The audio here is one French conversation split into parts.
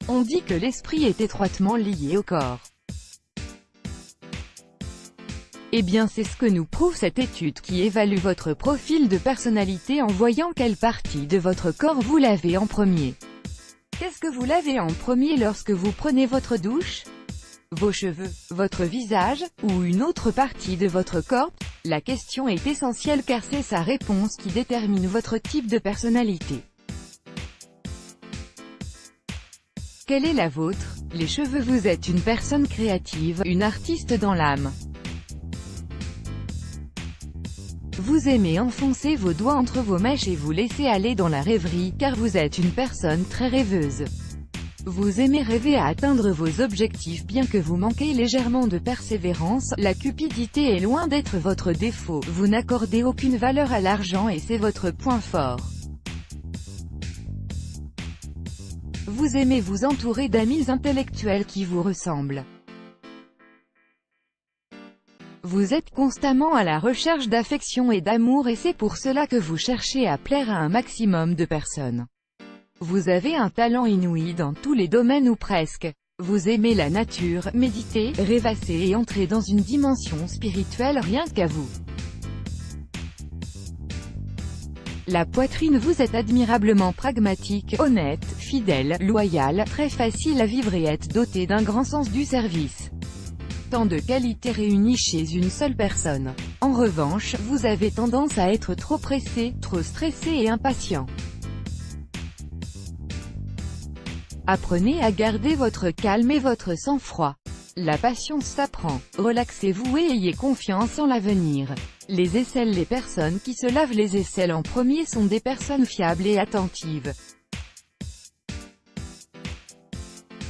On dit que l'esprit est étroitement lié au corps. Eh bien c'est ce que nous prouve cette étude qui évalue votre profil de personnalité en voyant quelle partie de votre corps vous lavez en premier. Qu'est-ce que vous lavez en premier lorsque vous prenez votre douche? Vos cheveux, votre visage, ou une autre partie de votre corps? La question est essentielle car c'est sa réponse qui détermine votre type de personnalité. Quelle est la vôtre? Les cheveux. Vous êtes une personne créative, une artiste dans l'âme. Vous aimez enfoncer vos doigts entre vos mèches et vous laisser aller dans la rêverie, car vous êtes une personne très rêveuse. Vous aimez rêver à atteindre vos objectifs bien que vous manquez légèrement de persévérance. La cupidité est loin d'être votre défaut. Vous n'accordez aucune valeur à l'argent et c'est votre point fort. Vous aimez vous entourer d'amis intellectuels qui vous ressemblent. Vous êtes constamment à la recherche d'affection et d'amour et c'est pour cela que vous cherchez à plaire à un maximum de personnes. Vous avez un talent inouï dans tous les domaines ou presque. Vous aimez la nature, méditer, rêvasser et entrer dans une dimension spirituelle rien qu'à vous. La poitrine. Vous êtes admirablement pragmatique, honnête, fidèle, loyal, très facile à vivre et êtes doté d'un grand sens du service. Tant de qualités réunies chez une seule personne. En revanche, vous avez tendance à être trop pressé, trop stressé et impatient. Apprenez à garder votre calme et votre sang-froid. La patience s'apprend. Relaxez-vous et ayez confiance en l'avenir. Les aisselles. Les personnes qui se lavent les aisselles en premier sont des personnes fiables et attentives.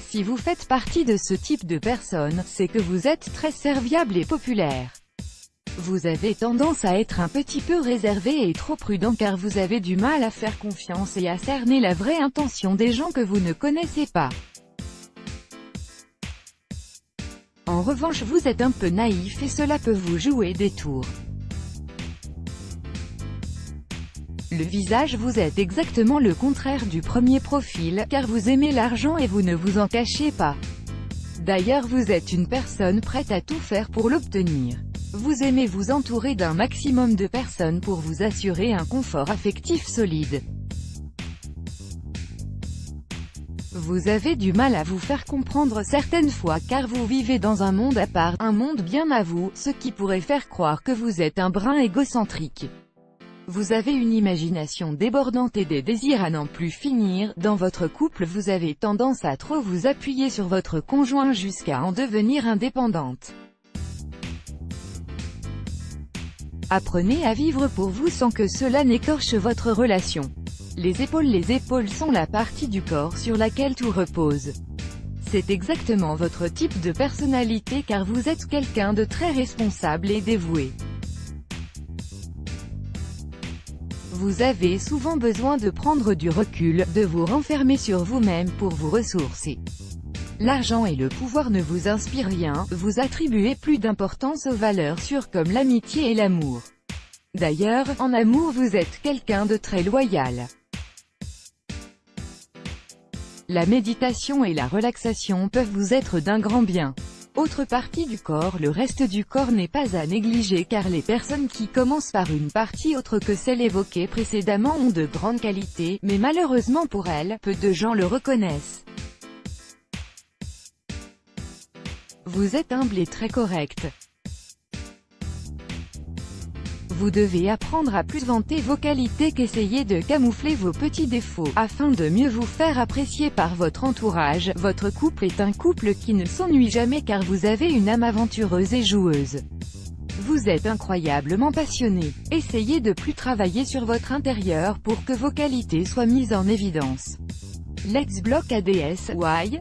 Si vous faites partie de ce type de personnes, c'est que vous êtes très serviable et populaire. Vous avez tendance à être un petit peu réservé et trop prudent car vous avez du mal à faire confiance et à cerner la vraie intention des gens que vous ne connaissez pas. En revanche, vous êtes un peu naïf et cela peut vous jouer des tours. Le visage. Vous êtes exactement le contraire du premier profil, car vous aimez l'argent et vous ne vous en cachez pas. D'ailleurs vous êtes une personne prête à tout faire pour l'obtenir. Vous aimez vous entourer d'un maximum de personnes pour vous assurer un confort affectif solide. Vous avez du mal à vous faire comprendre certaines fois car vous vivez dans un monde à part, un monde bien à vous, ce qui pourrait faire croire que vous êtes un brin égocentrique. Vous avez une imagination débordante et des désirs à n'en plus finir. Dans votre couple vous avez tendance à trop vous appuyer sur votre conjoint jusqu'à en devenir indépendante. Apprenez à vivre pour vous sans que cela n'écorche votre relation. Les épaules. Les épaules sont la partie du corps sur laquelle tout repose. C'est exactement votre type de personnalité car vous êtes quelqu'un de très responsable et dévoué. Vous avez souvent besoin de prendre du recul, de vous renfermer sur vous-même pour vous ressourcer. L'argent et le pouvoir ne vous inspirent rien, vous attribuez plus d'importance aux valeurs sûres comme l'amitié et l'amour. D'ailleurs, en amour vous êtes quelqu'un de très loyal. La méditation et la relaxation peuvent vous être d'un grand bien. Autre partie du corps. Le reste du corps n'est pas à négliger car les personnes qui commencent par une partie autre que celle évoquée précédemment ont de grandes qualités, mais malheureusement pour elles, peu de gens le reconnaissent. Vous êtes humble et très correct. Vous devez apprendre à plus vanter vos qualités qu'essayer de camoufler vos petits défauts, afin de mieux vous faire apprécier par votre entourage. Votre couple est un couple qui ne s'ennuie jamais car vous avez une âme aventureuse et joueuse. Vous êtes incroyablement passionné. Essayez de plus travailler sur votre intérieur pour que vos qualités soient mises en évidence. Let's block ADS, why?